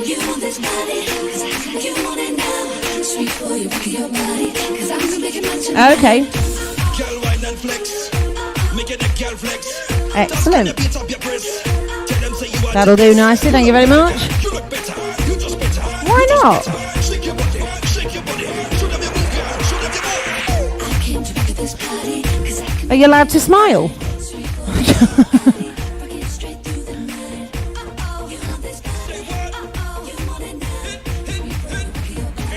You want this body, 'cause you want it now. Sweet boy, you rock your body, 'cause I'm gonna make it much. Okay. Girl, wine and flex. Make it a girl flex. Excellent. That'll do nicely, thank you very much. Why not? Are you allowed to smile?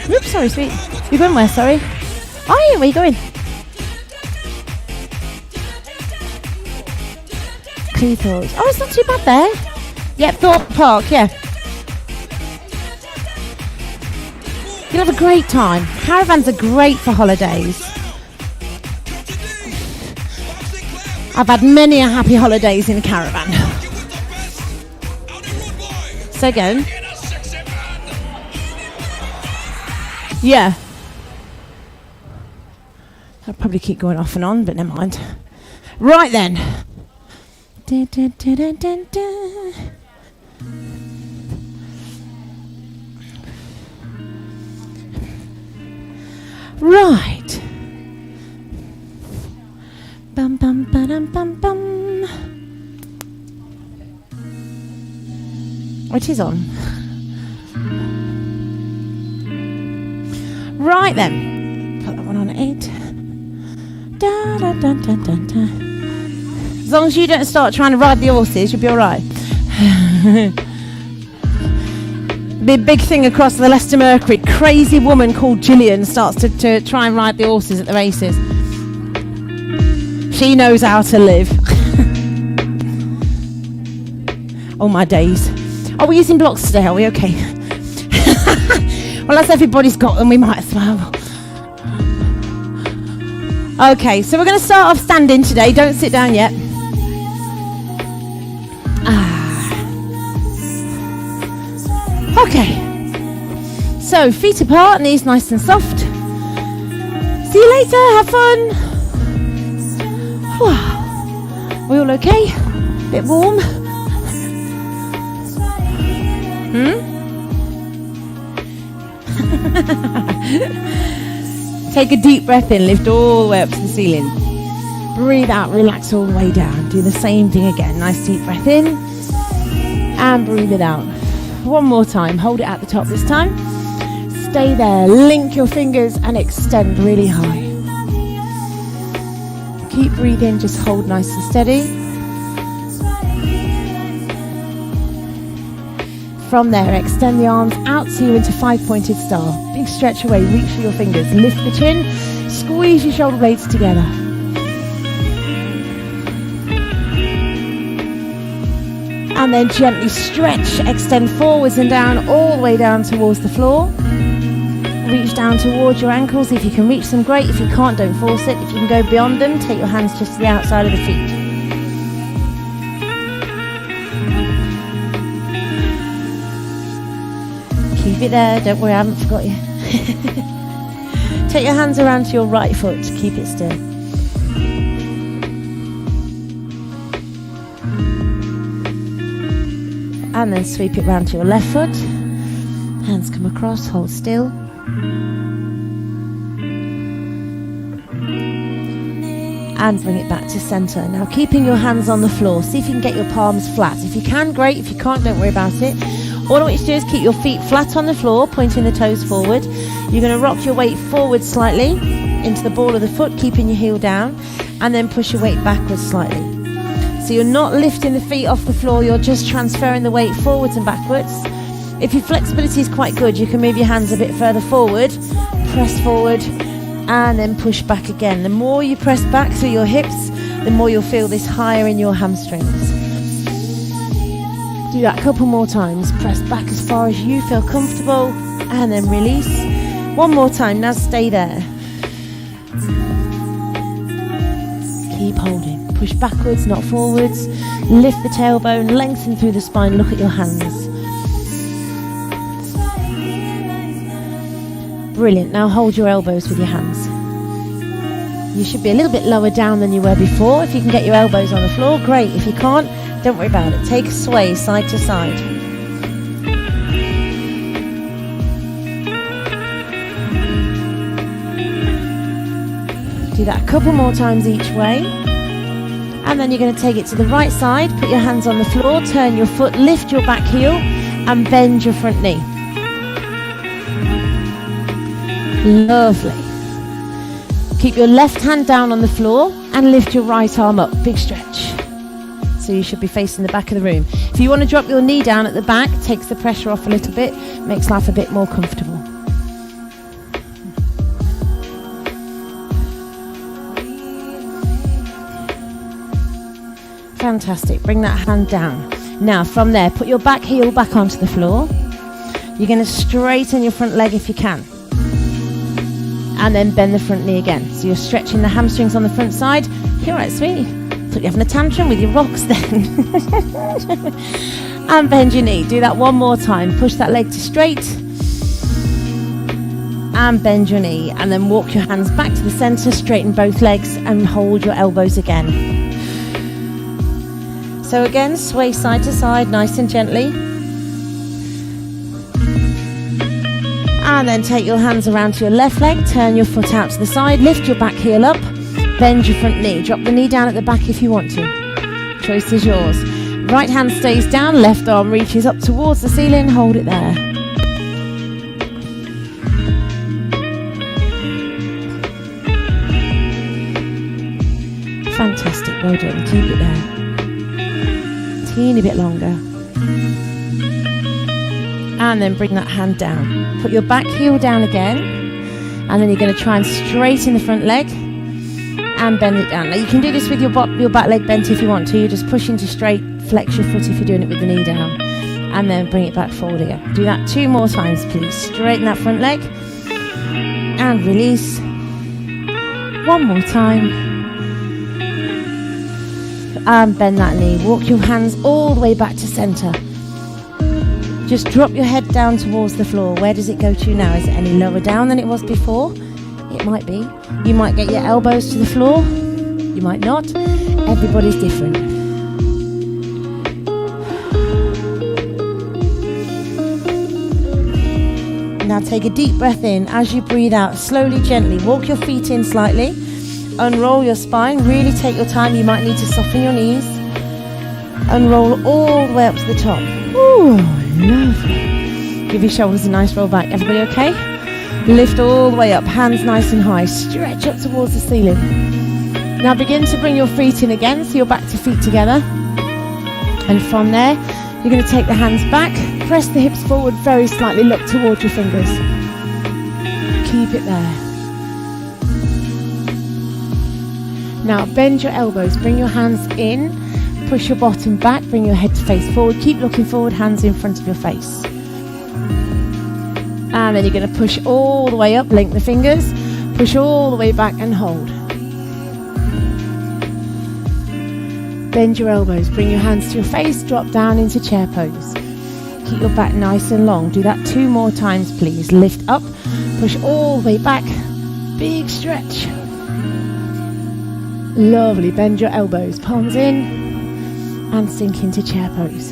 Oops, sorry, sweet. You're going where, sorry? Oh, yeah, where are you going? Cleethorpes. Oh, it's not too bad there. Yep, Thorpe Park, yeah. You'll have a great time. Caravans are great for holidays. I've had many a happy holidays in a caravan. So again. Yeah. I'll probably keep going off and on, but never mind. Right then. Da, da, da, da, da, da. Right. Bum bum ba-dum bum bum. It is on. Right then. Put that one on 8. Da da da da da da. As long as you don't start trying to ride the horses, you'll be alright. Be a big thing across the Leicester Mercury. Crazy woman called Gillian starts to try and ride the horses at the races. She knows how to live. Oh my days. Oh, we're using blocks today, are we? Okay. Well, as everybody's got them, we might as well. Okay, so we're going to start off standing today. Don't sit down yet. Okay. So, feet apart, knees nice and soft. See you later. Have fun. We all okay? Bit warm? Take a deep breath in, lift all the way up to the ceiling. Breathe out, relax all the way down. Do the same thing again. Nice deep breath in and breathe it out. One more time. Hold it at the top this time. Stay there. Link your fingers and extend really high. Keep breathing. Just hold nice and steady. From there, extend the arms out to you into 5-pointed star. Big stretch away. Reach for your fingers. Lift the chin. Squeeze your shoulder blades together. And then gently stretch, extend forwards and down, all the way down towards the floor. Reach down towards your ankles. If you can reach them, great. If you can't, don't force it. If you can go beyond them, take your hands just to the outside of the feet. Keep it there. Don't worry, I haven't forgot you. Take your hands around to your right foot. Keep it still. And then sweep it round to your left foot. Hands come across, hold still. And bring it back to centre. Now keeping your hands on the floor, see if you can get your palms flat. If you can, great. If you can't, don't worry about it. All I want you to do is keep your feet flat on the floor, pointing the toes forward. You're going to rock your weight forward slightly into the ball of the foot, keeping your heel down, and then push your weight backwards slightly. So you're not lifting the feet off the floor, you're just transferring the weight forwards and backwards. If your flexibility is quite good, you can move your hands a bit further forward, press forward, and then push back again. The more you press back through your hips, the more you'll feel this higher in your hamstrings. Do that a couple more times. Press back as far as you feel comfortable, and then release. One more time, now stay there. Keep holding. Push backwards, not forwards. Lift the tailbone, lengthen through the spine, look at your hands. Brilliant, now hold your elbows with your hands. You should be a little bit lower down than you were before. If you can get your elbows on the floor, great. If you can't, don't worry about it. Take a sway side to side. Do that a couple more times each way. And then you're going to take it to the right side, put your hands on the floor, turn your foot, lift your back heel and bend your front knee. Lovely. Keep your left hand down on the floor and lift your right arm up. Big stretch. So you should be facing the back of the room. If you want to drop your knee down at the back, takes the pressure off a little bit, makes life a bit more comfortable. Fantastic. Bring that hand down. Now from there, put your back heel back onto the floor. You're going to straighten your front leg if you can. And then bend the front knee again. So you're stretching the hamstrings on the front side. You're right, sweetie. Thought you're having a tantrum with your rocks then. And bend your knee. Do that one more time. Push that leg to straight. And bend your knee. And then walk your hands back to the center. Straighten both legs and hold your elbows again. So again, sway side to side, nice and gently. And then take your hands around to your left leg, turn your foot out to the side, lift your back heel up, bend your front knee. Drop the knee down at the back if you want to. Choice is yours. Right hand stays down, left arm reaches up towards the ceiling, hold it there. Fantastic, well done, keep it there. Teeny bit longer. And then bring that hand down. Put your back heel down again. And then you're going to try and straighten the front leg and bend it down. Now you can do this with your back leg bent if you want to. You just push into straight, flex your foot if you're doing it with the knee down. And then bring it back forward again. Do that 2 more times, please. Straighten that front leg. And release. 1 more time. And bend that knee. Walk your hands all the way back to center. Just drop your head down towards the floor. Where does it go to now? Is it any lower down than it was before? It might be. You might get your elbows to the floor. You might not. Everybody's different. Now take a deep breath in. As you breathe out, slowly, gently, walk your feet in slightly. Unroll your spine. Really take your time. You might need to soften your knees. Unroll all the way up to the top. Ooh, lovely. Give your shoulders a nice roll back. Everybody okay? Lift all the way up. Hands nice and high. Stretch up towards the ceiling. Now begin to bring your feet in again. So you're back to feet together. And from there, you're going to take the hands back. Press the hips forward very slightly. Look towards your fingers. Keep it there. Now bend your elbows. Bring your hands in. Push your bottom back, bring your head to face forward. Keep looking forward, hands in front of your face. And then you're going to push all the way up, link the fingers. Push all the way back and hold. Bend your elbows, bring your hands to your face, drop down into chair pose. Keep your back nice and long. Do that 2 more times, please. Lift up, push all the way back. Big stretch. Lovely, bend your elbows, palms in. And sink into chair pose.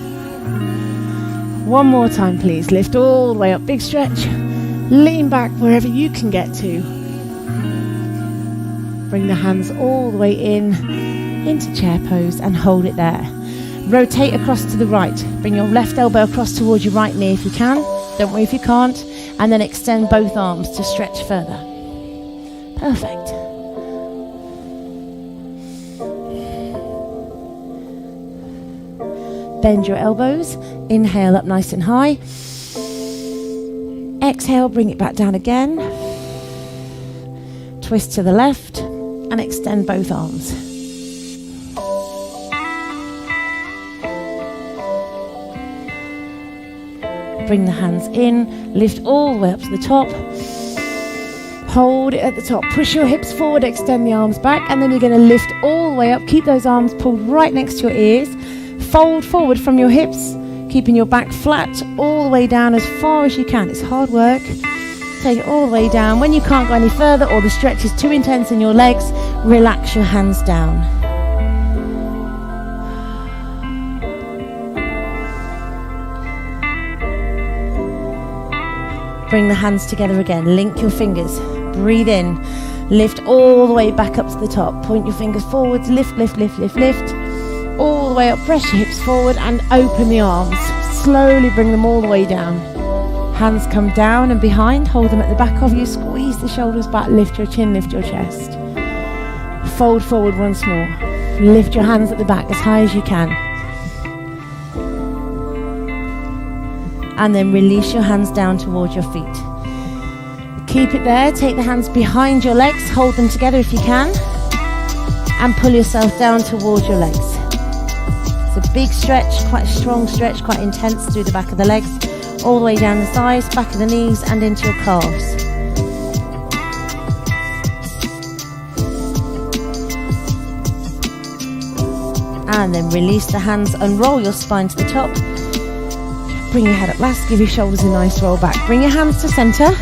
1 more time, please. Lift all the way up, big stretch. Lean back wherever you can get to. Bring the hands all the way in, into chair pose and hold it there. Rotate across to the right. Bring your left elbow across towards your right knee if you can. Don't worry if you can't. And then extend both arms to stretch further. Perfect. Bend your elbows. Inhale up nice and high. Exhale, bring it back down again. Twist to the left and extend both arms. Bring the hands in, lift all the way up to the top. Hold it at the top. Push your hips forward, extend the arms back, and then you're going to lift all the way up. Keep those arms pulled right next to your ears. Fold forward from your hips, keeping your back flat all the way down as far as you can. It's hard work. Take it all the way down. When you can't go any further or the stretch is too intense in your legs, relax your hands down. Bring the hands together again. Link your fingers. Breathe in. Lift all the way back up to the top. Point your fingers forwards, lift, lift, lift, lift, lift. All the way up, press your hips forward and open the arms. Slowly bring them all the way down. Hands come down and behind, hold them at the back of you, squeeze the shoulders back, lift your chin, lift your chest. Fold forward once more. Lift your hands at the back as high as you can. And then release your hands down towards your feet. Keep it there, take the hands behind your legs, hold them together if you can, and pull yourself down towards your legs. It's a big stretch, quite a strong stretch, quite intense through the back of the legs, all the way down the thighs, back of the knees and into your calves. And then release the hands, unroll your spine to the top. Bring your head up last, give your shoulders a nice roll back. Bring your hands to center,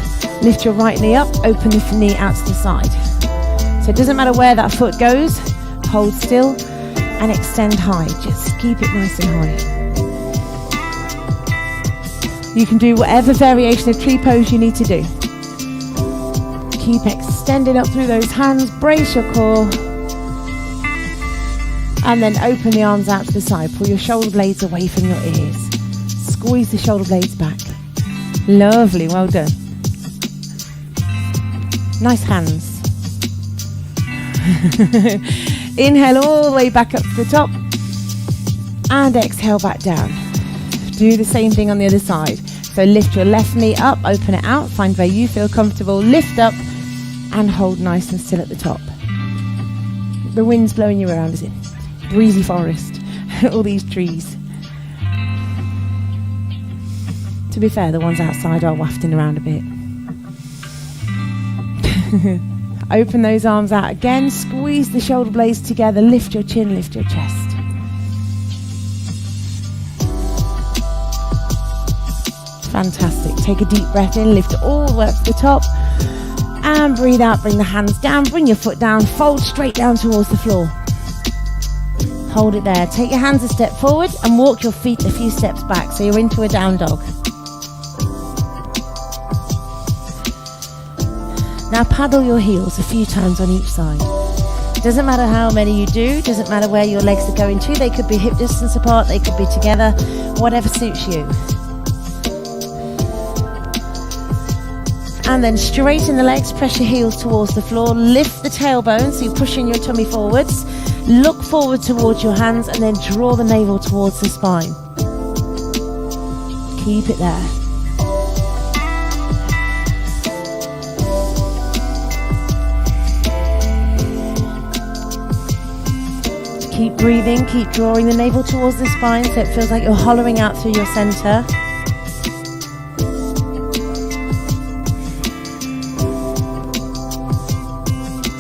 lift your right knee up, open the knee out to the side. So it doesn't matter where that foot goes, hold still and extend high. Just keep it nice and high. You can do whatever variation of tree pose you need to do. Keep extending up through those hands, brace your core. And then open the arms out to the side. Pull your shoulder blades away from your ears. Squeeze the shoulder blades back. Lovely, well done. Nice hands. Inhale all the way back up to the top. And exhale back down. Do the same thing on the other side. So lift your left knee up, open it out, find where you feel comfortable, lift up and hold nice and still at the top. The wind's blowing you around, is it? Breezy forest, all these trees. To be fair, the ones outside are wafting around a bit. Open those arms out again, squeeze the shoulder blades together, lift your chin, lift your chest. Fantastic. Take a deep breath in, lift all the way up to the top and breathe out, bring the hands down, bring your foot down, fold straight down towards the floor. Hold it there. Take your hands a step forward and walk your feet a few steps back so you're into a down dog. Now paddle your heels a few times on each side. Doesn't matter how many you do, doesn't matter where your legs are going to. They could be hip distance apart, they could be together, whatever suits you. And then straighten the legs, press your heels towards the floor, lift the tailbone so you're pushing your tummy forwards. Look forward towards your hands and then draw the navel towards the spine. Keep it there. Keep breathing, keep drawing the navel towards the spine so it feels like you're hollowing out through your center.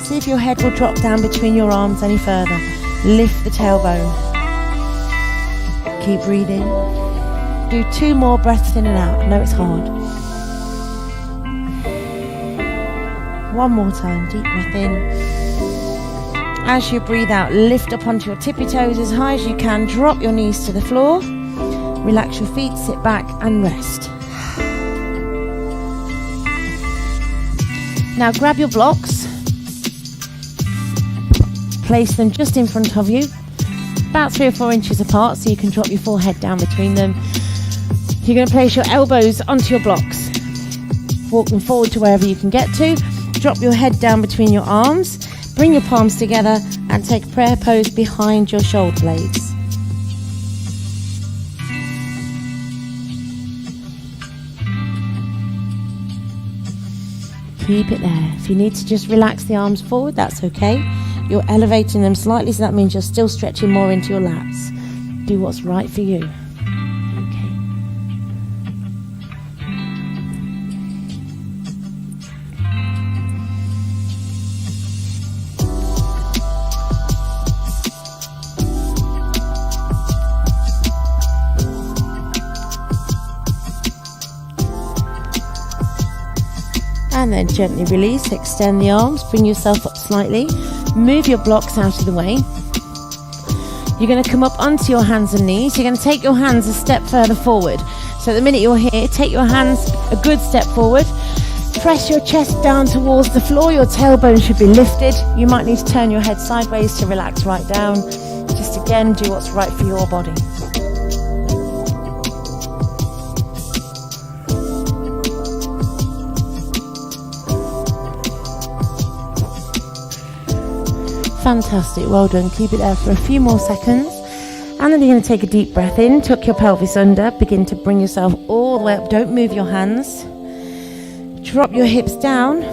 See if your head will drop down between your arms any further. Lift the tailbone. Keep breathing. Do 2 more breaths in and out. I know it's hard. 1 more time. Deep breath in. As you breathe out, lift up onto your tippy toes as high as you can. Drop your knees to the floor. Relax your feet, sit back and rest. Now grab your blocks. Place them just in front of you, about 3 or 4 inches apart so you can drop your forehead down between them. You're going to place your elbows onto your blocks. Walk them forward to wherever you can get to. Drop your head down between your arms. Bring your palms together and take prayer pose behind your shoulder blades. Keep it there. If you need to just relax the arms forward, that's okay. You're elevating them slightly, so that means you're still stretching more into your lats. Do what's right for you. Okay. And then gently release, extend the arms, bring yourself up slightly. Move your blocks out of the way. You're going to come up onto your hands and knees. You're going to take your hands a step further forward. So the minute you're here, take your hands a good step forward. Press your chest down towards the floor. Your tailbone should be lifted. You might need to turn your head sideways to relax right down. Just again, do what's right for your body. Fantastic, well done. Keep it there for a few more seconds. And then you're going to take a deep breath in, tuck your pelvis under, begin to bring yourself all the way up. Don't move your hands. Drop your hips down,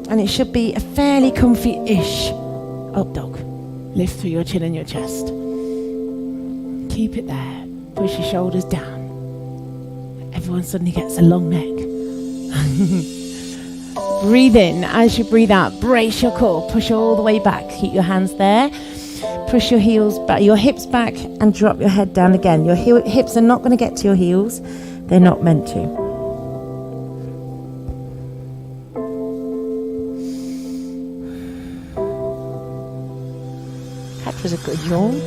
and it should be a fairly comfy-ish up dog. Lift through your chin and your chest. Keep it there. Push your shoulders down. Everyone suddenly gets a long neck. Breathe in. As you breathe out, brace your core. Push all the way back. Keep your hands there. Push your heels back, your hips back, and drop your head down again. Your hips are not going to get to your heels. They're not meant to. That was a good yawn.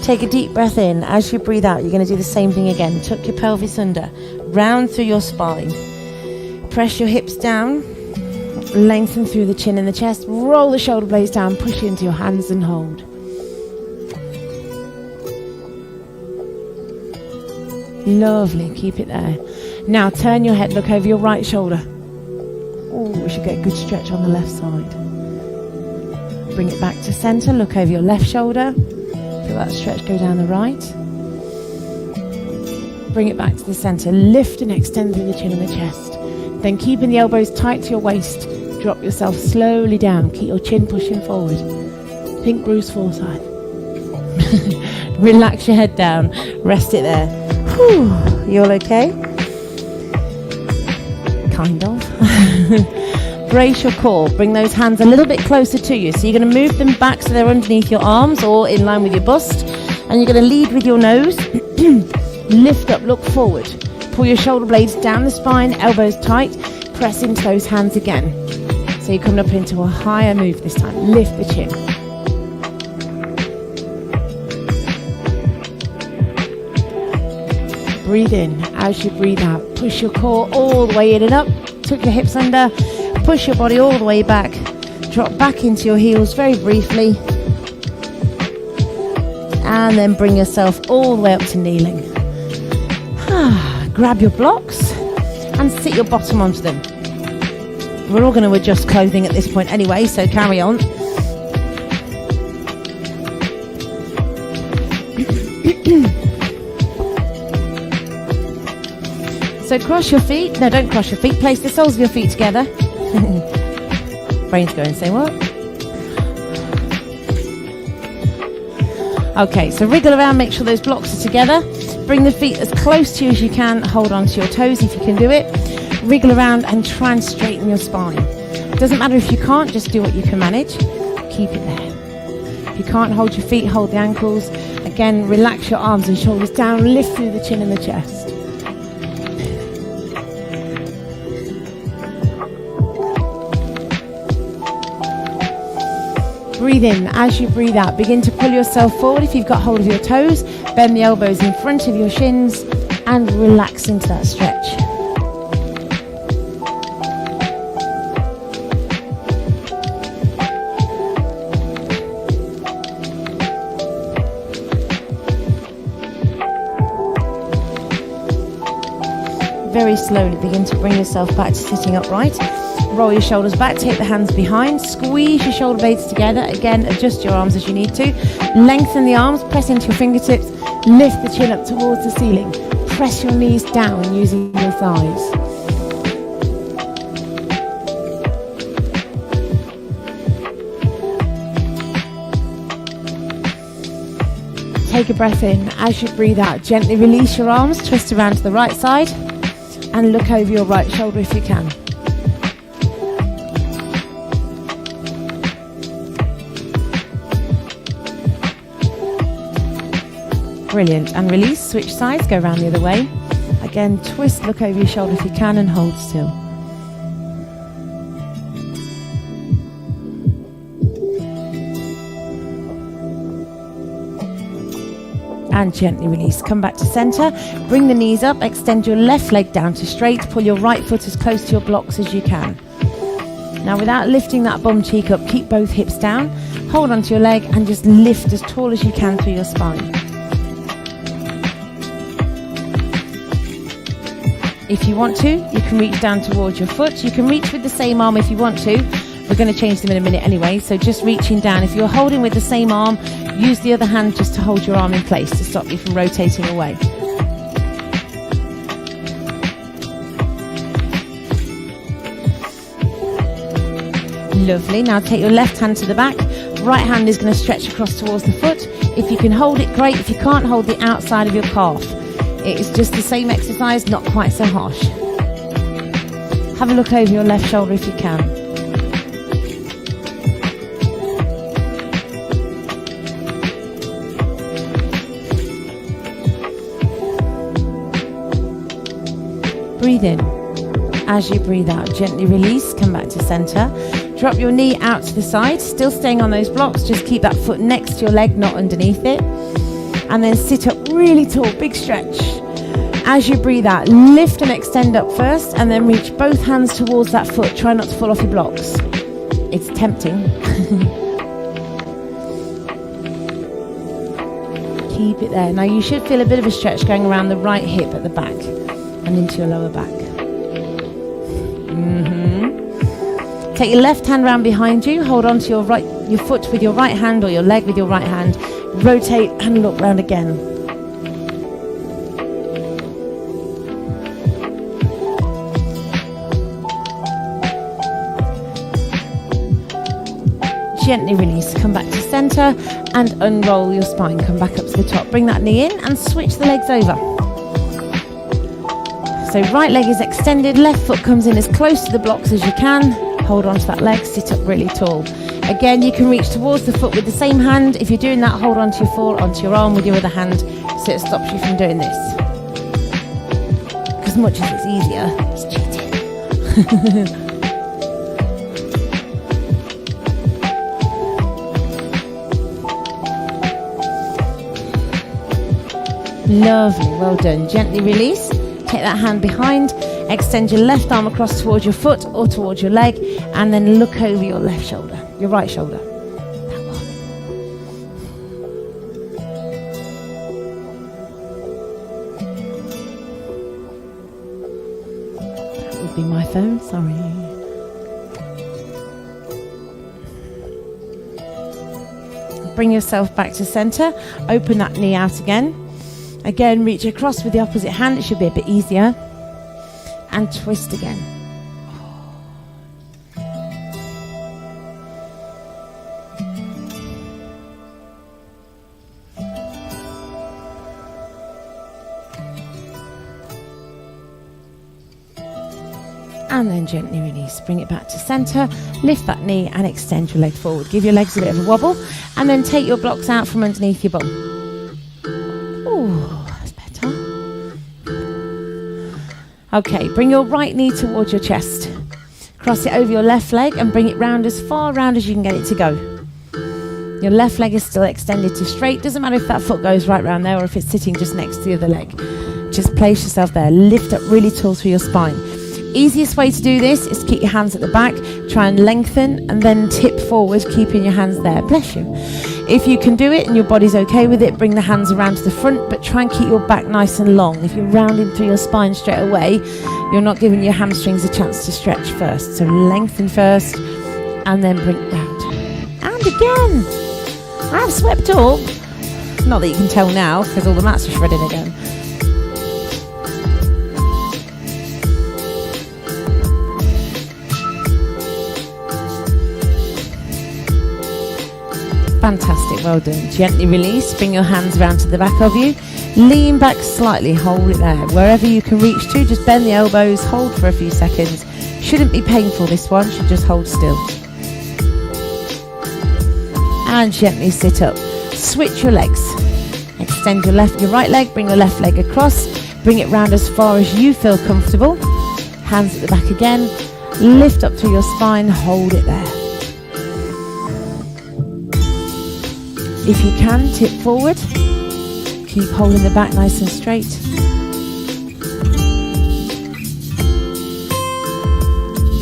Take a deep breath in. As you breathe out, you're going to do the same thing again. Tuck your pelvis under. Round through your spine. Press your hips down. Lengthen through the chin and the chest. Roll the shoulder blades down. Push into your hands and hold. Lovely. Keep it there. Now turn your head. Look over your right shoulder. Oh, we should get a good stretch on the left side. Bring it back to center. Look over your left shoulder. Feel that stretch go down the right. Bring it back to the center. Lift and extend through the chin and the chest. Then keeping the elbows tight to your waist, drop yourself slowly down. Keep your chin pushing forward. Think Bruce Forsyth. Relax your head down. Rest it there. Whew. You all okay? Kind of. Brace your core. Bring those hands a little bit closer to you. So you're going to move them back so they're underneath your arms or in line with your bust. And you're going to lead with your nose. Lift up, look forward. Pull your shoulder blades down the spine, elbows tight. Press into those hands again. So you're coming up into a higher move this time. Lift the chin. Breathe in. As you breathe out, push your core all the way in and up. Tuck your hips under. Push your body all the way back. Drop back into your heels very briefly. And then bring yourself all the way up to kneeling. Grab your blocks and sit your bottom onto them. We're all going to adjust clothing at this point anyway, so carry on. So cross your feet. No, don't cross your feet. Place the soles of your feet together. Brain's going, say what? Okay, so wriggle around, make sure those blocks are together. Bring the feet as close to you as you can. Hold on to your toes if you can do it. Wriggle around and try and straighten your spine. It doesn't matter if you can't, just do what you can manage. Keep it there. If you can't hold your feet, hold the ankles. Again, relax your arms and shoulders down. Lift through the chin and the chest. Breathe in. As you breathe out, begin to pull yourself forward if you've got hold of your toes. Bend the elbows in front of your shins and relax into that stretch. Very slowly begin to bring yourself back to sitting upright. Roll your shoulders back, take the hands behind, squeeze your shoulder blades together. Again, adjust your arms as you need to. Lengthen the arms, press into your fingertips, lift the chin up towards the ceiling. Press your knees down using your thighs. Take a breath in. As you breathe out, gently release your arms, twist around to the right side, and look over your right shoulder if you can. Brilliant. And release, switch sides, go around the other way. Again, twist, look over your shoulder if you can, and hold still. and gently release. Come back to center, bring the knees up, extend your left leg down to straight, pull your right foot as close to your blocks as you can. Now without lifting that bum cheek up, keep both hips down, hold onto your leg and just lift as tall as you can through your spine. If you want to, you can reach down towards your foot. You can reach with the same arm if you want to. We're going to change them in a minute anyway, so just reaching down. If you're holding with the same arm, use the other hand just to hold your arm in place to stop you from rotating away. Lovely. Now take your left hand to the back. Right hand is going to stretch across towards the foot. If you can hold it, great. If you can't, hold the outside of your calf. It is just the same exercise, not quite so harsh. Have a look over your left shoulder if you can. Breathe in. As you breathe out, gently release, come back to center. Drop your knee out to the side, still staying on those blocks. Just keep that foot next to your leg, not underneath it. And then sit up really tall, big stretch. As you breathe out, lift and extend up first, and then reach both hands towards that foot. Try not to fall off your blocks. It's tempting. Keep it there. Now you should feel a bit of a stretch going around the right hip at the back and into your lower back. Take your left hand round behind you. Hold on to your foot with your right hand or your leg with your right hand. Rotate and look round again. Gently release, come back to center and unroll your spine. Come back up to the top. Bring that knee in and switch the legs over. So right leg is extended, left foot comes in as close to the blocks as you can. Hold on to that leg, sit up really tall. Again, you can reach towards the foot with the same hand. If you're doing that, hold on to your foot, onto your arm with your other hand, so it stops you from doing this. As much as it's easier, it's cheating. Lovely, well done. Gently release. Take that hand behind. Extend your left arm across towards your foot or towards your leg, and then look over your left shoulder, your right shoulder. That one. That would be my phone, sorry. Bring yourself back to center. Open that knee out again. Again, reach across with the opposite hand. It should be a bit easier. And twist again. And then gently release. Bring it back to center. Lift that knee and extend your leg forward. Give your legs a bit of a wobble. And then take your blocks out from underneath your bum. Okay, bring your right knee towards your chest. Cross it over your left leg and bring it round as far round as you can get it to go. Your left leg is still extended to straight. Doesn't matter if that foot goes right round there or if it's sitting just next to the other leg. Just place yourself there. Lift up really tall through your spine. Easiest way to do this is to keep your hands at the back. Try and lengthen and then tip forward, keeping your hands there. Bless you. If you can do it and your body's okay with it, bring the hands around to the front, but try and keep your back nice and long. If you're rounding through your spine straight away, you're not giving your hamstrings a chance to stretch first. So lengthen first and then bring it round. And again. I've swept up. Not that you can tell now because all the mats are shredded again. Fantastic, well done. Gently release, bring your hands around to the back of you. Lean back slightly, hold it there. Wherever you can reach to, just bend the elbows, hold for a few seconds. Shouldn't be painful, this one, should just hold still. And gently sit up. Switch your legs. Extend your right leg, bring your left leg across. Bring it round as far as you feel comfortable. Hands at the back again. Lift up through your spine, hold it there. If you can, tip forward. Keep Keep holding the back nice and straight.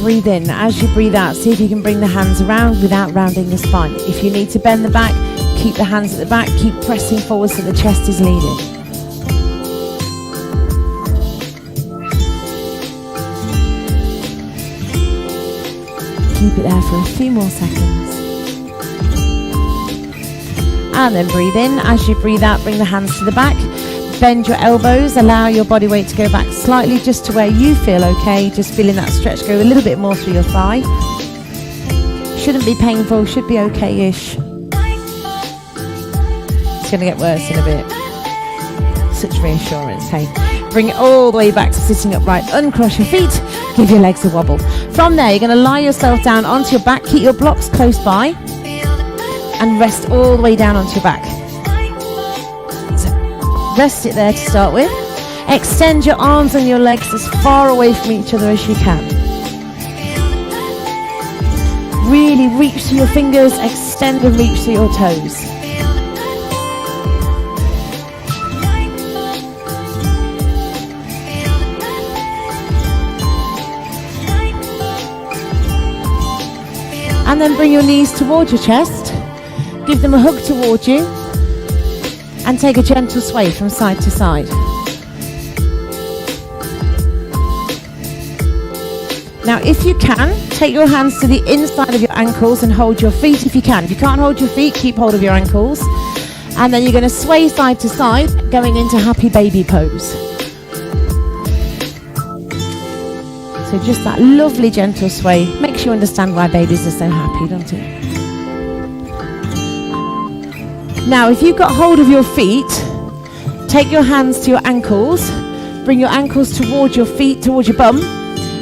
Breathe in. As you breathe out, see if you can bring the hands around without rounding the spine. If you need to bend the back, keep the hands at the back. Keep pressing forward so the chest is leading. Keep it there for a few more seconds. And then breathe in. As you breathe out, bring the hands to the back. Bend your elbows. Allow your body weight to go back slightly just to where you feel okay. Just feeling that stretch go a little bit more through your thigh. Shouldn't be painful. Should be okay-ish. It's going to get worse in a bit. Such reassurance, hey. Bring it all the way back to sitting upright. Uncross your feet. Give your legs a wobble. From there, you're going to lie yourself down onto your back. Keep your blocks close by. And rest all the way down onto your back. So rest it there to start with. Extend your arms and your legs as far away from each other as you can. Really reach through your fingers, extend and reach through your toes. And then bring your knees towards your chest. Give them a hug towards you. And take a gentle sway from side to side. Now, if you can, take your hands to the inside of your ankles and hold your feet if you can. If you can't hold your feet, keep hold of your ankles. And then you're going to sway side to side, going into happy baby pose. So just that lovely gentle sway makes you understand why babies are so happy, don't it? Now, if you've got hold of your feet, take your hands to your ankles, bring your ankles towards your feet, towards your bum,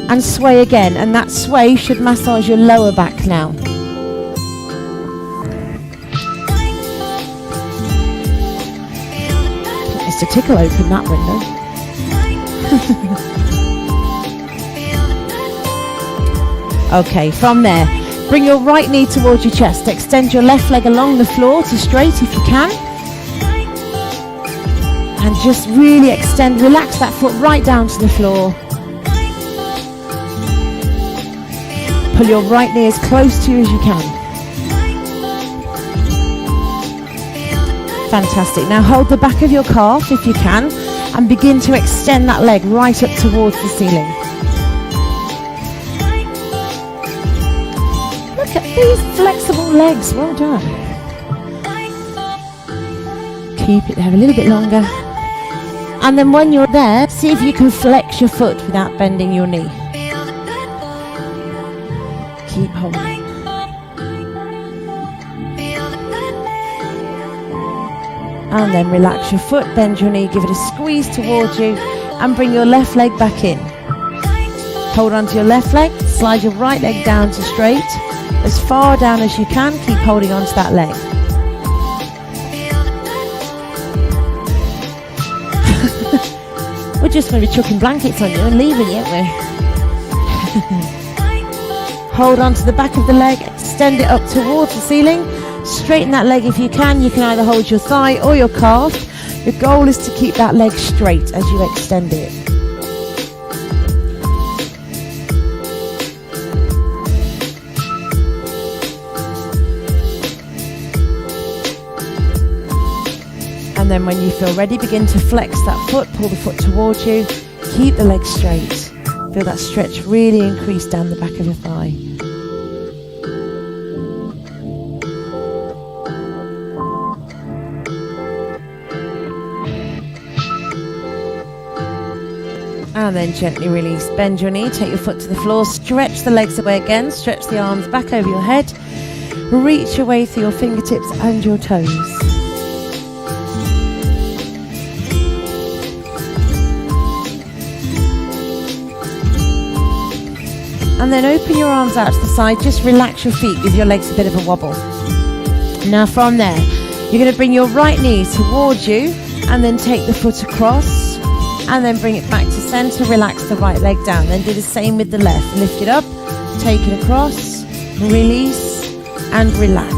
and sway again. And that sway should massage your lower back now. It's to tickle open that window. Okay, from there, bring your right knee towards your chest. Extend your left leg along the floor to straight if you can. And just really extend, relax that foot right down to the floor. Pull your right knee as close to you as you can. Fantastic. Now hold the back of your calf if you can and begin to extend that leg right up towards the ceiling. Look at these flexible legs. Well done. Keep it there a little bit longer. And then when you're there, see if you can flex your foot without bending your knee. Keep holding. And then relax your foot, bend your knee, give it a squeeze towards you, and bring your left leg back in. Hold on to your left leg, slide your right leg down to straight, as far down as you can, keep holding on to that leg. We're just going to be chucking blankets on you and leaving you, aren't we? Hold on to the back of the leg, extend it up towards the ceiling. Straighten that leg if you can. You can either hold your thigh or your calf. Your goal is to keep that leg straight as you extend it. And then when you feel ready, begin to flex that foot, pull the foot towards you. Keep the leg straight. Feel that stretch really increase down the back of your thigh. And then gently release. Bend your knee, take your foot to the floor, stretch the legs away again, stretch the arms back over your head, reach your way through your fingertips and your toes. And then open your arms out to the side, just relax your feet, give your legs a bit of a wobble. Now from there, you're going to bring your right knee towards you and then take the foot across. And then bring it back to center, relax the right leg down. Then do the same with the left. Lift it up, take it across, release, and relax.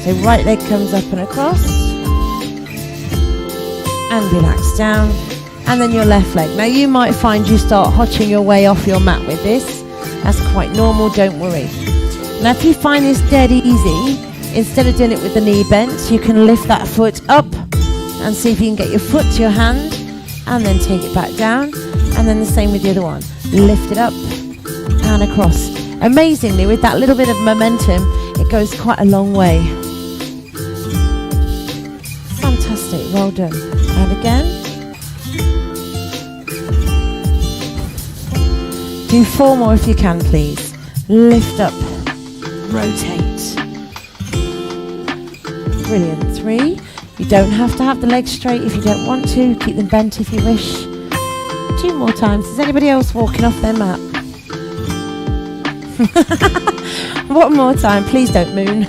So right leg comes up and across. and relax down. And then your left leg. Now you might find you start hotching your way off your mat with this. That's quite normal, don't worry. Now if you find this dead easy, instead of doing it with the knee bent, you can lift that foot up and see if you can get your foot to your hand and then take it back down. And then the same with the other one. Lift it up and across. Amazingly, with that little bit of momentum, it goes quite a long way. Fantastic, well done. And again. Do 4 more if you can, please. Lift up, rotate. Brilliant. 3. You don't have to have the legs straight if you don't want to. Keep them bent if you wish. 2 more times. Is anybody else walking off their mat? 1 more time. Please don't moon.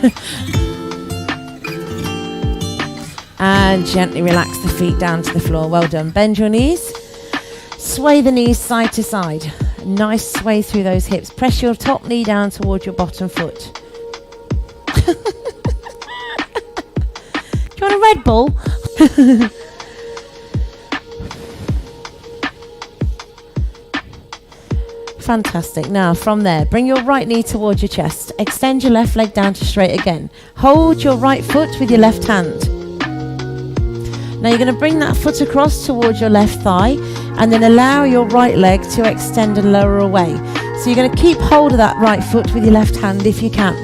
And gently relax the feet down to the floor. Well done. Bend your knees. Sway the knees side to side. Nice sway through those hips. Press your top knee down towards your bottom foot. Do you want a Red Bull? Fantastic. Now from there, bring your right knee towards your chest. Extend your left leg down to straight again. Hold your right foot with your left hand. Now you're going to bring that foot across towards your left thigh and then allow your right leg to extend and lower away. So you're going to keep hold of that right foot with your left hand if you can.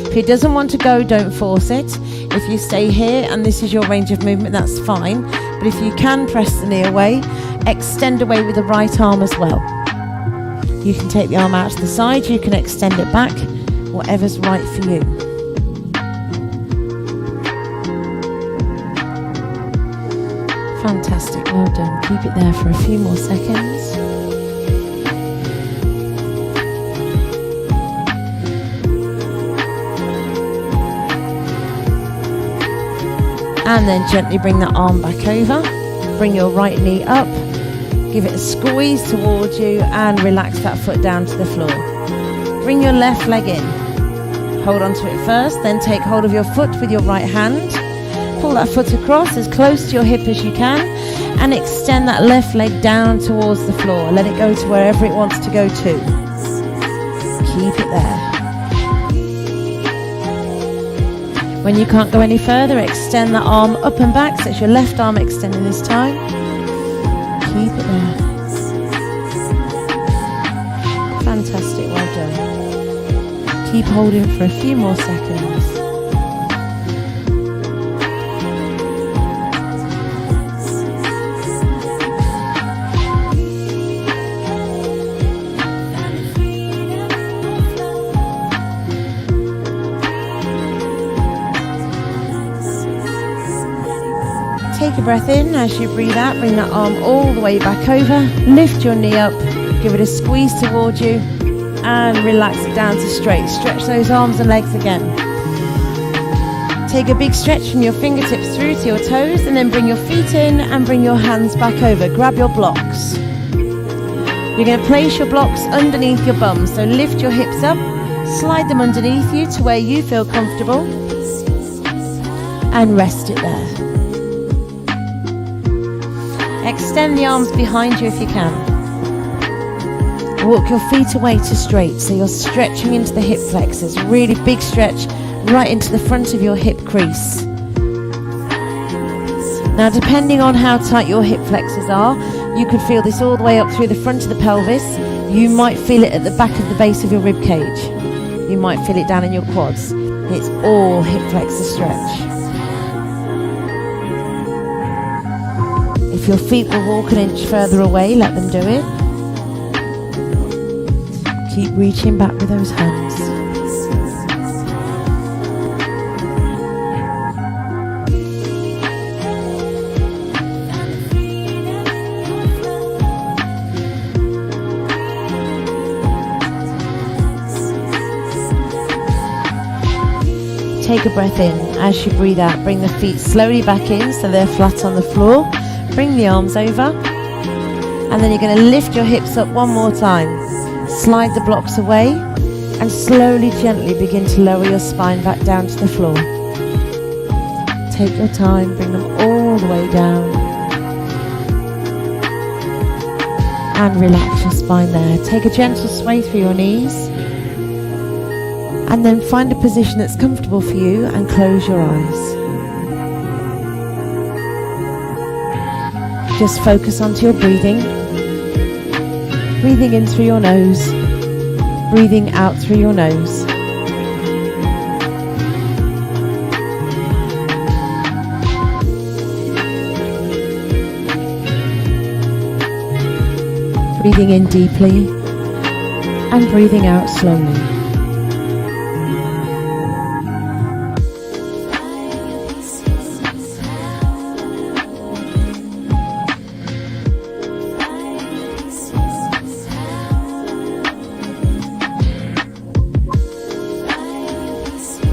If it doesn't want to go, don't force it. If you stay here and this is your range of movement, that's fine. But if you can press the knee away, extend away with the right arm as well. You can take the arm out to the side, you can extend it back, whatever's right for you. Fantastic, well done. Keep it there for a few more seconds. And then gently bring that arm back over. Bring your right knee up. Give it a squeeze towards you and relax that foot down to the floor. Bring your left leg in. Hold on to it first, then take hold of your foot with your right hand. Pull that foot across as close to your hip as you can and extend that left leg down towards the floor. Let it go to wherever it wants to go to. Keep it there. When you can't go any further, extend that arm up and back. So it's your left arm extending this time. Keep it there. Fantastic, well done. Keep holding for a few more seconds. Take a breath in. As you breathe out, bring that arm all the way back over. Lift your knee up. Give it a squeeze towards you. And relax it down to straight. Stretch those arms and legs again. Take a big stretch from your fingertips through to your toes. And then bring your feet in and bring your hands back over. Grab your blocks. You're going to place your blocks underneath your bum. So lift your hips up. Slide them underneath you to where you feel comfortable. And rest it there. Extend the arms behind you if you can. Walk your feet away to straight, so you're stretching into the hip flexors. Really big stretch right into the front of your hip crease. Now, depending on how tight your hip flexors are, you could feel this all the way up through the front of the pelvis. You might feel it at the back of the base of your rib cage. You might feel it down in your quads. It's all hip flexor stretch. If your feet will walk an inch further away, let them do it. Keep reaching back with those hands. Take a breath in. As you breathe out, bring the feet slowly back in so they're flat on the floor. Bring the arms over, and then you're going to lift your hips up one more time. Slide the blocks away, and slowly, gently begin to lower your spine back down to the floor. Take your time, bring them all the way down. and relax your spine there. Take a gentle sway through your knees, and then find a position that's comfortable for you and close your eyes. Just focus onto your breathing. Breathing in through your nose, breathing out through your nose. Breathing in deeply and breathing out slowly.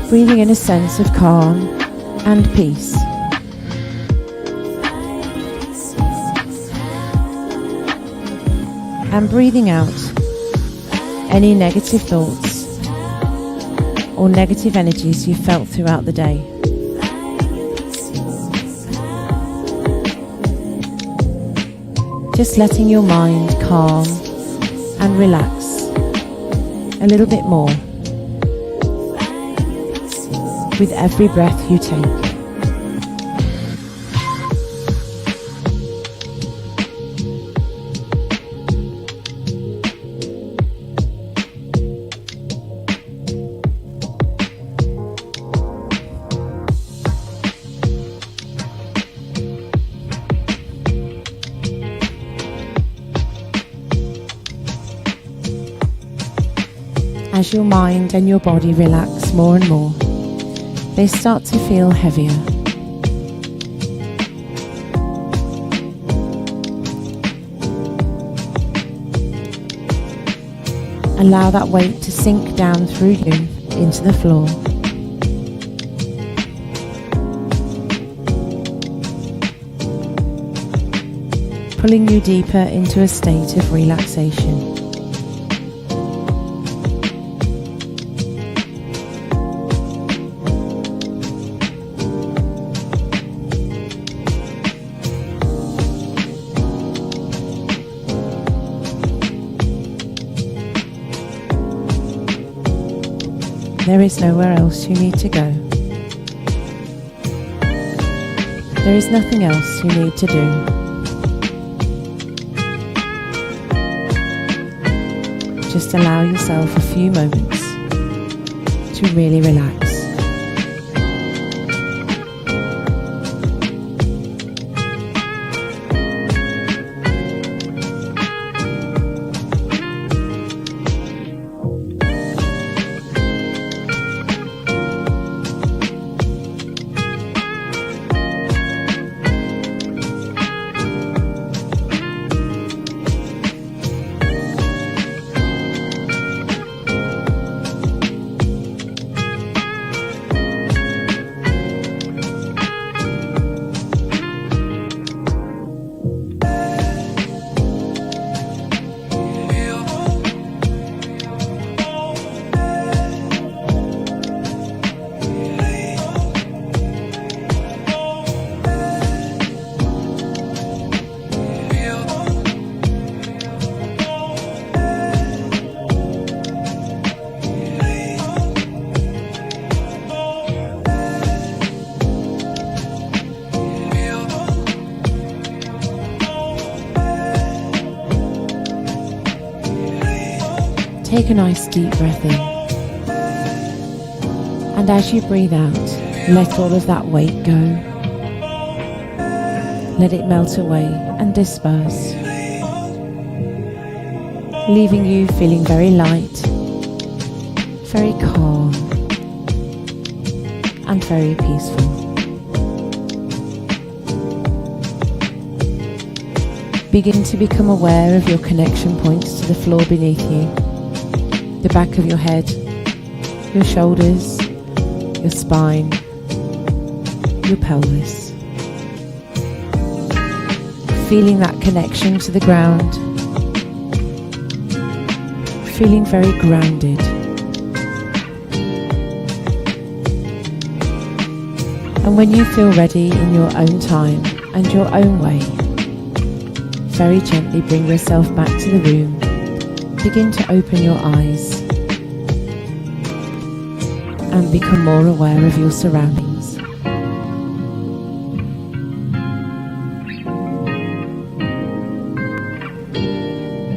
Breathing in a sense of calm and peace. And breathing out any negative thoughts or negative energies you felt throughout the day. Just letting your mind calm and relax a little bit more with every breath you take. As your mind and your body relax more and more, they start to feel heavier. Allow that weight to sink down through you into the floor. Pulling you deeper into a state of relaxation. There is nowhere else you need to go. There is nothing else you need to do. Just allow yourself a few moments to really relax. Take a nice deep breath in, and as you breathe out, let all of that weight go. Let it melt away and disperse, leaving you feeling very light, very calm, and very peaceful. Begin to become aware of your connection points to the floor beneath you. The back of your head, your shoulders, your spine, your pelvis. Feeling that connection to the ground. Feeling very grounded. And when you feel ready in your own time and your own way, very gently bring yourself back to the room. Begin to open your eyes and become more aware of your surroundings.